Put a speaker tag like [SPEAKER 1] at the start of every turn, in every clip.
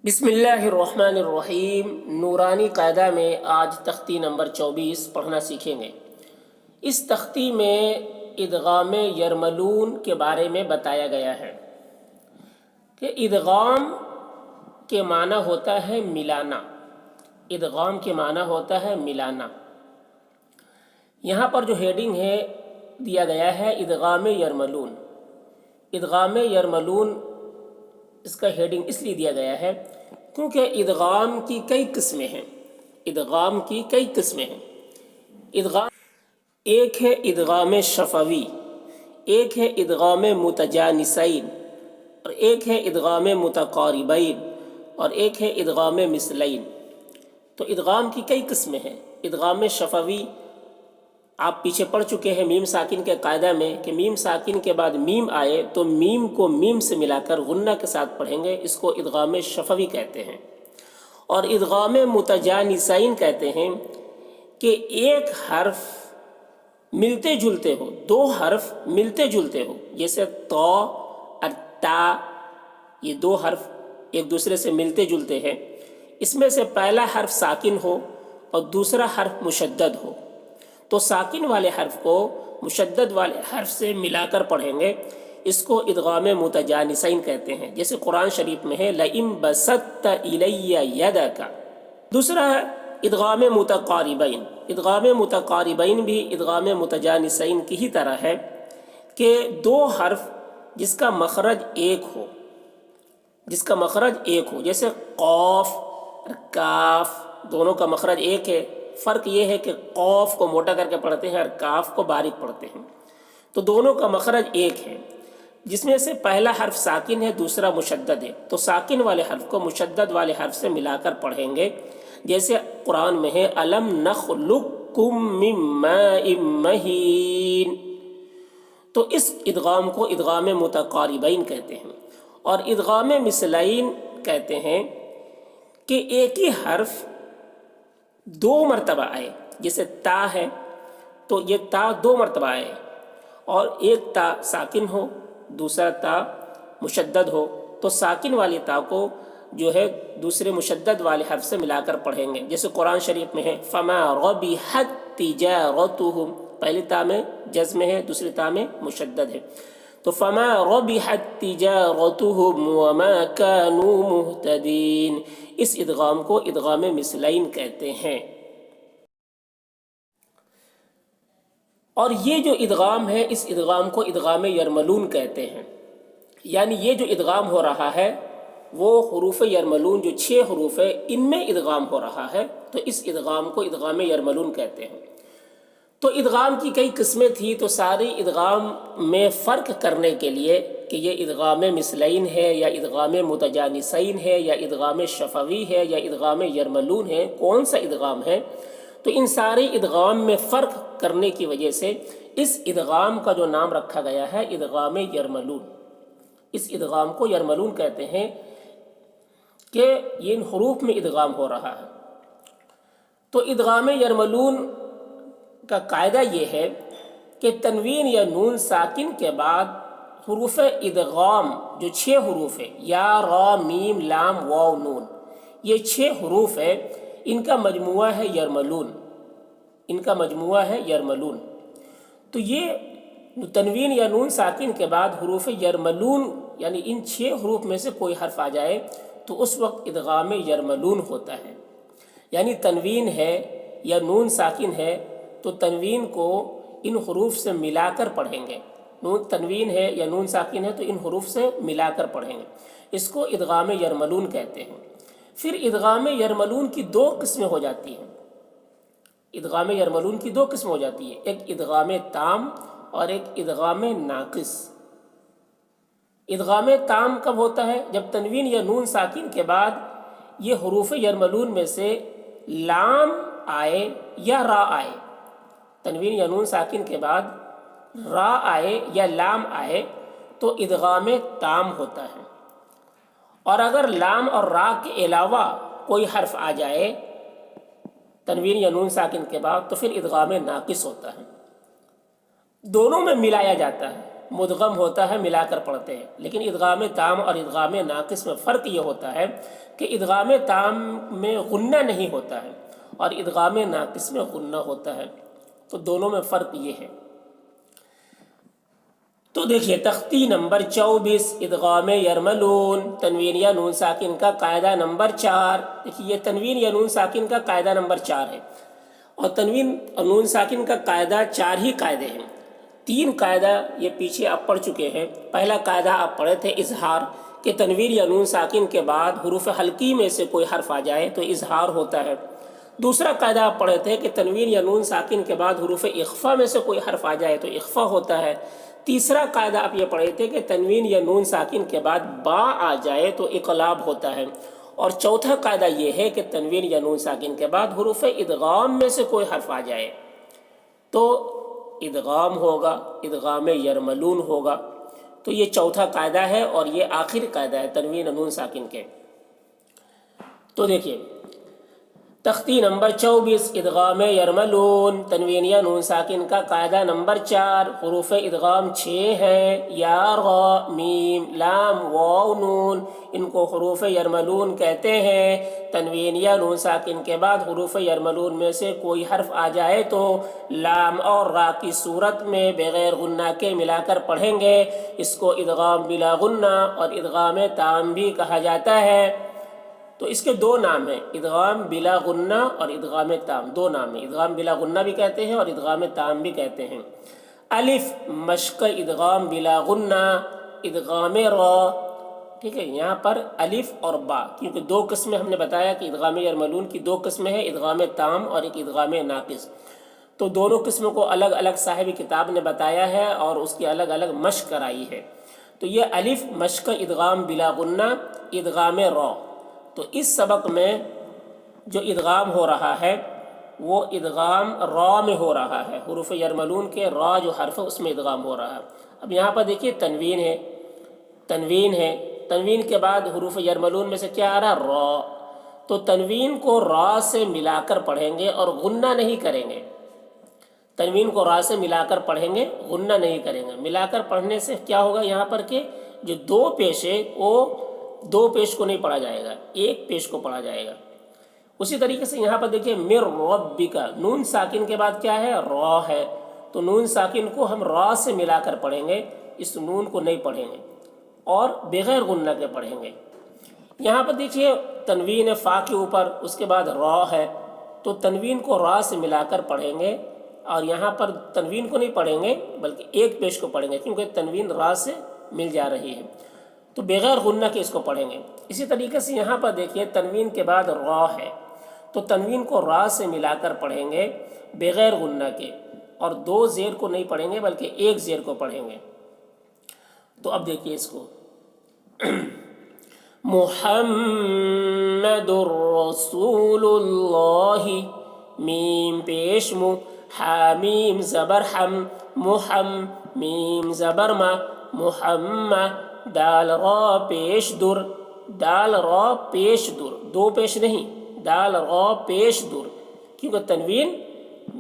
[SPEAKER 1] بسم اللہ الرحمن الرحیم۔ نورانی قاعدہ میں آج تختی نمبر 24 پڑھنا سیکھیں گے۔ اس تختی میں ادغام یرملون کے بارے میں بتایا گیا ہے کہ ادغام کے معنی ہوتا ہے ملانا۔ ادغام کے معنی ہوتا ہے ملانا۔ یہاں پر جو ہیڈنگ ہے دیا گیا ہے ادغام یرملون۔ ادغام یرملون اس کا ہیڈنگ اس لیے دیا گیا ہے کیونکہ ادغام کی کئی قسمیں ہیں۔ ادغام کی کئی قسمیں ہیں۔ ادغام ایک ہے ادغام شفوی، ایک ہے ادغام متجانسین، اور ایک ہے ادغام متقاربین، اور ایک ہے ادغام مثلین۔ تو ادغام کی کئی قسمیں ہیں۔ ادغام شفوی آپ پیچھے پڑھ چکے ہیں میم ساکن کے قاعدہ میں کہ میم ساکن کے بعد میم آئے تو میم کو میم سے ملا کر غنہ کے ساتھ پڑھیں گے، اس کو ادغام شفوی کہتے ہیں۔ اور ادغام متجانسین کہتے ہیں کہ ایک حرف ملتے جلتے ہو، دو حرف ملتے جلتے ہو، جیسے تو اور تا، یہ دو حرف ایک دوسرے سے ملتے جلتے ہیں۔ اس میں سے پہلا حرف ساکن ہو اور دوسرا حرف مشدد ہو، تو ساکن والے حرف کو مشدد والے حرف سے ملا کر پڑھیں گے، اس کو ادغام متجانسین کہتے ہیں۔ جیسے قرآن شریف میں ہے لَئِن بَسَطْتَ إِلَيَّ يَدَكَ۔ دوسرا ہے ادغام متقاربین۔ ادغام متقاربین بھی ادغام متجانسین کی ہی طرح ہے کہ دو حرف جس کا مخرج ایک ہو، جس کا مخرج ایک ہو، جیسے قوف اور کاف، دونوں کا مخرج ایک ہے۔ فرق یہ ہے کہ قوف کو موٹا کر کے پڑھتے ہیں اور کاف کو باریک پڑھتے ہیں، تو دونوں کا مخرج ایک ہے، جس میں سے پہلا حرف ساکن ہے، دوسرا مشدد ہے، تو ساکن والے حرف کو مشدد والے حرف سے ملا کر پڑھیں گے۔ جیسے قرآن میں ہے أَلَمْ نَخْلُقكُّم مِّن مَّاءٍ مَّهِينٍ، تو اس ادغام کو ادغام متقاربین کہتے ہیں۔ اور ادغام مثلین کہتے ہیں کہ ایک ہی حرف دو مرتبہ آئے، جیسے تا ہے تو یہ تا دو مرتبہ آئے، اور ایک تا ساکن ہو دوسرا تا مشدد ہو، تو ساکن والی تا کو جو ہے دوسرے مشدد والے حرف سے ملا کر پڑھیں گے۔ جیسے قرآن شریف میں ہے فَمَا رَبِحَتْ تِجَارَتُهُمْ، پہلی تا میں جزم ہے، دوسری تا میں مشدد ہے، تو فَمَا رَبِحَتْ تِجَارَتُهُمْ وَمَا كَانُوا مُهْتَدِينَ۔ اس ادغام کو ادغام مثلین کہتے ہیں۔ اور یہ جو ادغام ہے اس ادغام کو ادغام یرملون کہتے ہیں۔ یعنی یہ جو ادغام ہو رہا ہے وہ حروف یرملون جو 6 حروف ہے ان میں ادغام ہو رہا ہے، تو اس ادغام کو ادغام یرملون کہتے ہیں۔ تو ادغام کی کئی قسمیں تھیں، تو ساری ادغام میں فرق کرنے کے لیے کہ یہ ادغام مثلین ہے یا ادغام متجانسین ہے یا ادغام شفوی ہے یا ادغام یرملون ہے، کون سا ادغام ہے، تو ان سارے ادغام میں فرق کرنے کی وجہ سے اس ادغام کا جو نام رکھا گیا ہے ادغام یرملون۔ اس ادغام کو یرملون کہتے ہیں کہ یہ ان حروف میں ادغام ہو رہا ہے۔ تو ادغام یرملون کا قاعدہ یہ ہے کہ تنوین یا نون ساکن کے بعد حروف ادغام جو 6 حروف ہے یا را میم لام واو نون، یہ 6 حروف ہے، ان کا مجموعہ ہے یرملون، ان کا مجموعہ ہے یرملون۔ تو یہ تنوین یا نون ساکن کے بعد حروف یرملون یعنی ان 6 حروف میں سے کوئی حرف آ جائے تو اس وقت ادغام یرملون ہوتا ہے۔ یعنی تنوین ہے یا نون ساکن ہے تو تنوین کو ان حروف سے ملا کر پڑھیں گے، تنوین ہے یا نون ساکن ہے تو ان حروف سے ملا کر پڑھیں گے، اس کو ادغام یرملون کہتے ہیں۔ پھر ادغام یرملون کی 2 قسمیں ہو جاتی ہیں۔ ادغام یرملون کی 2 قسمیں ہو جاتی ہیں، ایک ادغام تام اور ایک ادغام ناقص۔ ادغام تام کب ہوتا ہے؟ جب تنوین یا نون ساکن کے بعد یہ حروف یرملون میں سے لام آئے یا را آئے، تنوین یا نون ساکن کے بعد را آئے یا لام آئے تو ادغام تام ہوتا ہے۔ اور اگر لام اور را کے علاوہ کوئی حرف آ جائے تنوین یا نون ساکن کے بعد تو پھر ادغام ناقص ہوتا ہے۔ دونوں میں ملایا جاتا ہے، مدغم ہوتا ہے ملا کر پڑھتے ہیں، لیکن ادغام تام اور ادغام ناقص میں فرق یہ ہوتا ہے کہ ادغام تام میں غنہ نہیں ہوتا ہے اور ادغام ناقص میں غنہ ہوتا ہے، تو دونوں میں فرق یہ ہے۔ تو دیکھیے تختی نمبر 24 ادغام یرملون، تنوین یا نون ساکن کا قاعدہ نمبر 4۔ دیکھیے یہ تنوین یا نون ساکن کا قاعدہ نمبر 4 ہے، اور تنوین اور نون ساکن کا قاعدہ 4 ہی قاعدے ہیں۔ 3 قاعدہ یہ پیچھے آپ پڑھ چکے ہیں۔ پہلا قاعدہ آپ پڑھے تھے اظہار، کہ تنوین یا نون ساکن کے بعد حروف حلقی میں سے کوئی حرف آ جائے تو اظہار ہوتا ہے۔ دوسرا قاعدہ آپ پڑھے تھے کہ تنوین یا نون ساکن کے بعد حروف اخفا میں سے کوئی حرف آ جائے تو اخفا ہوتا ہے۔ تیسرا قاعدہ آپ یہ پڑھے تھے کہ تنوین یا نون ساکن کے بعد با آ جائے تو اقلاب ہوتا ہے۔ اور چوتھا قاعدہ یہ ہے کہ تنوین یا نون ساکن کے بعد حروف ادغام میں سے کوئی حرف آ جائے تو ادغام ہوگا، ادغام یرملون ہوگا۔ تو یہ چوتھا قاعدہ ہے اور یہ آخری قاعدہ ہے تنوین اور نون ساکن کے۔ تو دیکھیے تختی نمبر 24 ادغام یرملون، تنوین یا نون ساکن کا قاعدہ نمبر 4۔ حروف ادغام 6 ہیں، یا، را، میم، لام، واو، نون، ان کو حروف یرملون کہتے ہیں۔ تنوین یا نون ساکن کے بعد حروف یرملون میں سے کوئی حرف آ جائے تو لام اور را کی صورت میں بغیر غنہ کے ملا کر پڑھیں گے۔ اس کو ادغام بلا غنہ اور ادغام تام بھی کہا جاتا ہے۔ تو اس کے 2 نام ہیں، ادغام بلا غنہ اور ادغام تام، 2 نام ہیں۔ ادغام بلا غنہ بھی کہتے ہیں اور ادغام تام بھی کہتے ہیں۔ الف مشق ادغام بلا غنہ، ادغام را، ٹھیک ہے، یہاں پر الف اور با، کیونکہ 2 قسمیں ہم نے بتایا کہ ادغام یرملون کی 2 قسمیں ہیں، ادغام تام اور ایک ادغام ناقص۔ تو دونوں قسموں کو الگ الگ صاحب کتاب نے بتایا ہے اور اس کی الگ الگ مشق کرائی ہے۔ تو یہ الف مشق ادغام بلا غنہ، ادغام را۔ تو اس سبق میں جو ادغام ہو رہا ہے وہ ادغام را میں ہو رہا ہے، حروف یرملون کے را جو حرف ہے اس میں ادغام ہو رہا ہے۔ اب یہاں پر دیکھیے تنوین ہے، تنوین ہے، تنوین کے بعد حروف یرملون میں سے کیا آ رہا ہے؟ را۔ تو تنوین کو را سے ملا کر پڑھیں گے اور غنہ نہیں کریں گے۔ تنوین کو را سے ملا کر پڑھیں گے، غنہ نہیں کریں گے۔ ملا کر پڑھنے سے کیا ہوگا یہاں پر کہ جو 2 پیش ہے وہ 2 پیش کو نہیں پڑھا جائے گا، 1 پیش کو پڑھا جائے گا۔ اسی طریقے سے یہاں پر دیکھیے مر ربک، نون ساکن کے بعد کیا ہے؟ را ہے، تو نون ساکن کو ہم را سے ملا کر پڑھیں گے، اس نون کو نہیں پڑھیں گے اور بغیر غنہ کے پڑھیں گے۔ یہاں پر دیکھیے تنوین فا کے اوپر، اس کے بعد را ہے، تو تنوین کو را سے ملا کر پڑھیں گے اور یہاں پر تنوین کو نہیں پڑھیں گے بلکہ 1 پیش کو پڑھیں گے، کیونکہ تنوین را سے مل جا رہی ہے، تو بغیر غنہ کے اس کو پڑھیں گے۔ اسی طریقے سے یہاں پر دیکھیے تنوین کے بعد را ہے، تو تنوین کو را سے ملا کر پڑھیں گے بغیر غنہ کے، اور 2 زیر کو نہیں پڑھیں گے بلکہ 1 زیر کو پڑھیں گے۔ تو اب دیکھیے اس کو محمد الرسول اللہ، میم پیش مو، حامیم زبر حم، محم، میم زبر ما، محمد، دال را پیش در، دال را پیش در، 2 پیش نہیں، دال را پیش در، کیونکہ تنوین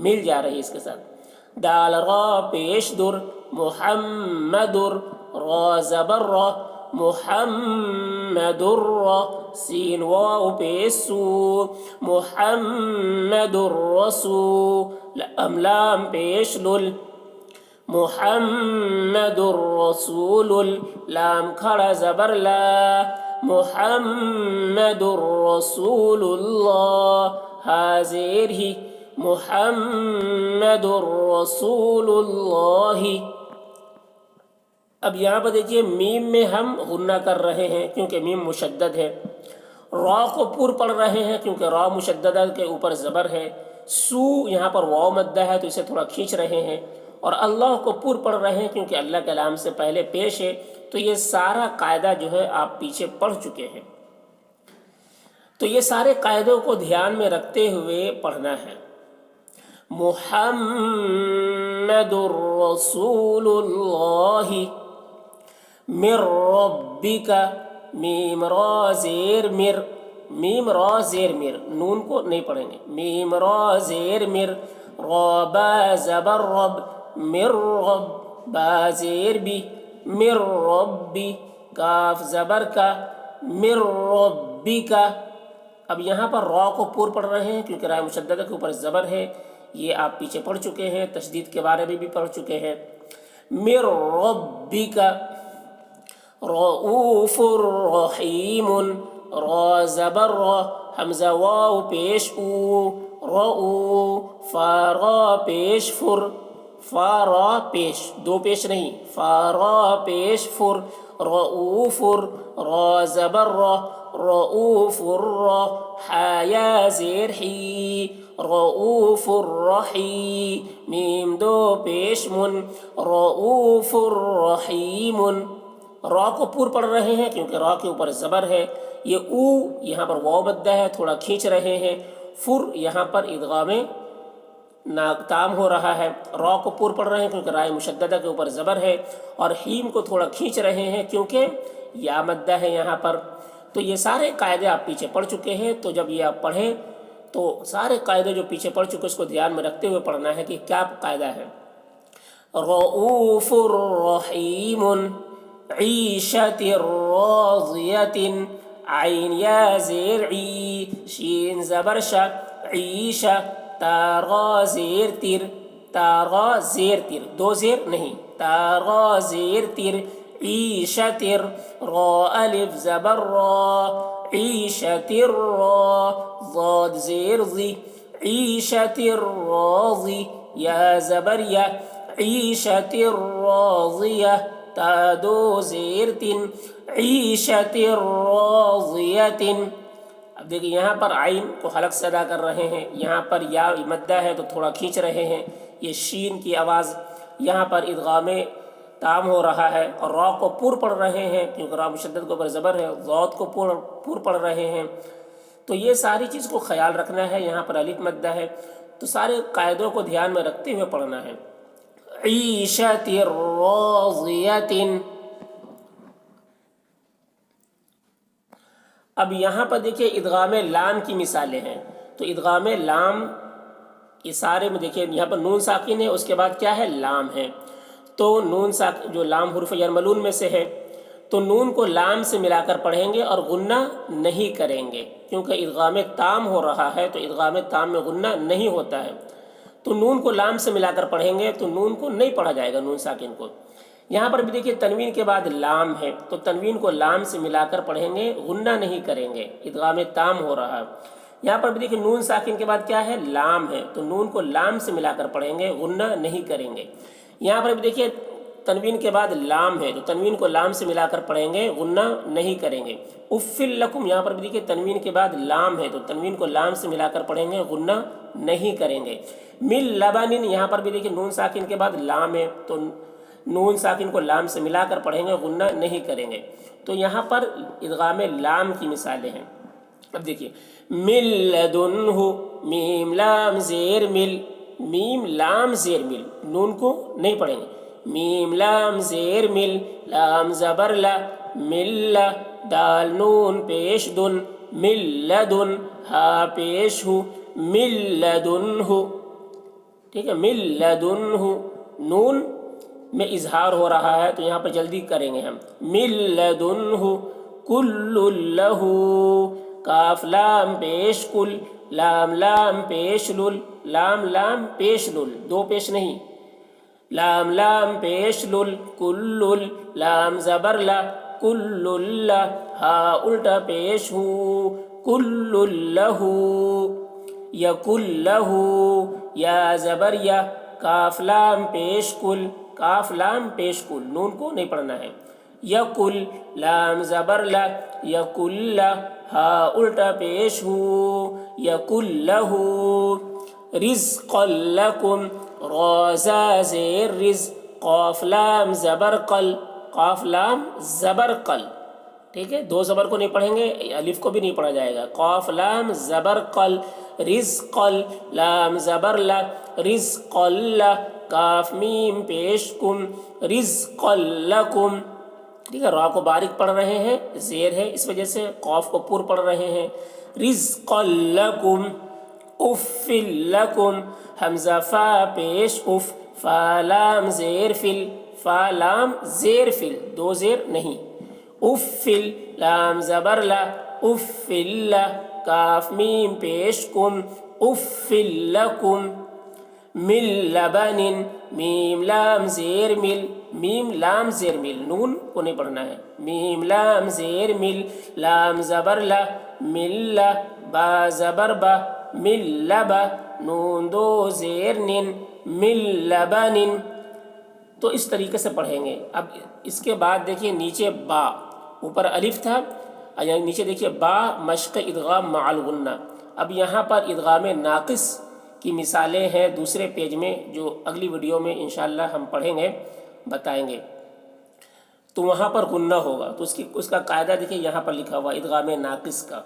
[SPEAKER 1] مل جا رہی ہے اس کے ساتھ۔ دال را پیش در، محمد، را زبر را، محمد را، سین واو پیش سو، محمد الرسول، لام پیش لل، محمد الرسول، لام کھڑا زبر لا، محمد الرسول اللہ، حاضر ہی، محمد الرسول اللہ۔ اب یہاں پر دیکھیے میم میں ہم غنہ کر رہے ہیں کیونکہ میم مشدد ہے، را کو پور پڑھ رہے ہیں کیونکہ را مشددہ کے اوپر زبر ہے، سو یہاں پر واو مدہ ہے تو اسے تھوڑا کھینچ رہے ہیں، اور اللہ کو پور پڑھ رہے ہیں کیونکہ اللہ کے نام سے پہلے پیش ہے۔ تو یہ سارا قاعدہ جو ہے آپ پیچھے پڑھ چکے ہیں، تو یہ سارے قاعدوں کو دھیان میں رکھتے ہوئے پڑھنا ہے۔ محمد الرسول اللہ، من ربک، میم را زیر مر، میم را زیر مر، نون کو نہیں پڑھیں گے، میم را زیر مر، را با زبر رب، مر رب، با زیر بی مر ربی کاف زبر کا مر ربی کا. اب یہاں پر را کو پور پڑھ رہے ہیں کیونکہ رائے مشددہ کے اوپر زبر ہے. یہ آپ پیچھے پڑھ چکے ہیں, تشدید کے بارے میں بھی پڑھ چکے ہیں. مر ربک رؤوف رحیم, را زبر را, حمزہ واو پیش او, رؤو فارا پیش فر, فارا پیش دو پیش نہیں, فارا پیش فر, رؤوف را زبر را, رؤوف را, حیا زیر حی, رؤوف الرحیم, میم دو پیش من, رؤوف الرحیم. را کو پور پڑھ رہے ہیں کیونکہ را کے اوپر زبر ہے. یہ او یہاں پر واو مدہ ہے, تھوڑا کھینچ رہے ہیں. فر یہاں پر ادغام تام ہو رہا ہے. را کو پور پڑھ رہے ہیں کیونکہ رائے مشددہ کے اوپر زبر ہے, اور حیم کو تھوڑا کھینچ رہے ہیں کیونکہ یا مدہ ہے یہاں پر. تو یہ سارے قاعدے آپ پیچھے پڑھ چکے ہیں. تو جب یہ آپ پڑھیں تو سارے قاعدے جو پیچھے پڑھ چکے اس کو دھیان میں رکھتے ہوئے پڑھنا ہے کہ کیا قاعدہ ہے. رؤوف رحیم, عیشت راضیت, عین یا زیر عی, شین زبر شا, عیشہ, تارا زیر تیر, تارا زیر تیر دو زیر نہیں, تارا زیر تیر, عیشت, را الف زبر را, عیشت را, ضاد زیر ضی, عیشت راضی, یا زبر یا, عیشت راضیہ, تا دو زیر تن, عیشت راضیۃ. اب دیکھیں یہاں پر عین کو حلق سے ادا کر رہے ہیں, یہاں پر یا مدہ ہے تو تھوڑا کھینچ رہے ہیں. یہ شین کی آواز یہاں پر ادغام تام ہو رہا ہے, اور را کو پور پڑھ رہے ہیں کیونکہ را مشدد کے اوپر زبر ہے. ضاد کو پور پڑھ رہے ہیں. تو یہ ساری چیز کو خیال رکھنا ہے. یہاں پر الف مدہ ہے تو سارے قاعدوں کو دھیان میں رکھتے ہوئے پڑھنا ہے. عیشت راضیۃ. اب یہاں پر دیکھیے ادغام لام کی مثالیں ہیں. تو ادغام لام یہ سارے میں دیکھیے یہاں پر نون ساکن ہے, اس کے بعد کیا ہے, لام ہے. تو نون ساکن جو لام حروف یرملون میں سے ہے, تو نون کو لام سے ملا کر پڑھیں گے اور غنہ نہیں کریں گے کیونکہ ادغام تام ہو رہا ہے. تو ادغام تام میں غنہ نہیں ہوتا ہے. تو نون کو لام سے ملا کر پڑھیں گے تو نون کو نہیں پڑھا جائے گا, نون ساکن کو. یہاں پر بھی دیکھیے تنوین کے بعد لام ہے, تو تنوین کو لام سے ملا کر پڑھیں گے, غنہ نہیں کریں گے, ادغام تام ہو رہا ہے. یہاں پر بھی دیکھیے نون ساکن کے بعد کیا ہے, لام ہے, تو نون کو لام سے ملا کر پڑھیں گے, غنہ نہیں کریں گے. یہاں پر بھی دیکھیے تنوین کے بعد لام ہے, تو تنوین کو لام سے ملا کر پڑھیں گے, غنہ نہیں کریں گے. اف لکم, یہاں پر بھی دیکھیے تنوین کے بعد لام ہے, تو تنوین کو لام سے ملا کر پڑھیں گے, غنہ نہیں کریں گے. مل لبن, یہاں پر بھی دیکھیے نون ساکن کے بعد لام ہے, تو نون ساکن کو لام سے ملا کر پڑھیں گے, غنہ نہیں کریں گے. تو یہاں پر ادغام لام کی مثالیں ہیں. اب دیکھیے مل لدنہ, میم لام زیر مل, میم لام زیر مل, نون کو نہیں پڑھیں گے, میم لام زیر مل, لام زبر لا, مل, دال نون پیش دن, مل لدن, ہا پیش ہو, مل لدنہ. ٹھیک ہے, مل لدنہ, نون میں اظہار ہو رہا ہے تو یہاں پر جلدی کریں گے ہم, مل لدنہ, کل لہ, کاف لام پیش کل, لام لام پیش لل, لام لام پیش لل دو پیش نہیں, لام لام پیش لل, کل, لام زبر لا, کل لا, ہا الٹا پیش ہو, کل لہ, یکل لہ, یا زبر یا, کاف لام پیش کل, کاف لام پیش کل, نون کو نہیں پڑھنا ہے, یکل, لام زبر لا, یکل لا, ہا الٹا پیش ہو, یکل لہ, رزقا لکم, را زا زیر رز, قاف لام زبر قل, قاف لام زبر قل. ٹھیک ہے, دو زبر کو نہیں پڑھیں گے, الف کو بھی نہیں پڑھا جائے گا, قاف لام زبر قل, رزقا, لام زبر لا, رزقا لا, کاف میم پیش کم, رزقا لکم. ٹھیک ہے, را کو باریک پڑھ رہے ہیں, زیر ہے اس وجہ سے, قاف کو پور پڑھ رہے ہیں, رزقا لکم, اف لکم, حمزہ فا پیش اف, فا لام زیر فل, فا لام زیر فل، دو زیر نہیں. افل لام زبر لا، افل کاف میم پیش کن، افل لکم. من لبن میم لام زیر مل، میم لام زیر مل، نون کو نہیں پڑھنا ہے. میم لام زیر مل، لام زبر لا، مل با زبر با، مل لبا، نون دو زیر نن، مل لبن. تو اس طریقے سے پڑھیں گے. اب اس کے بعد دیکھیے نیچے با، اوپر الف تھا، نیچے دیکھیے با مشق ادغام مع الغنہ. اب یہاں پر ادغام ناقص کی مثالیں ہیں دوسرے پیج میں، جو اگلی ویڈیو میں انشاءاللہ ہم پڑھیں گے، بتائیں گے. تو وہاں پر غنہ ہوگا، تو اس کا قاعدہ دیکھیے یہاں پر لکھا ہوا ادغام ناقص کا.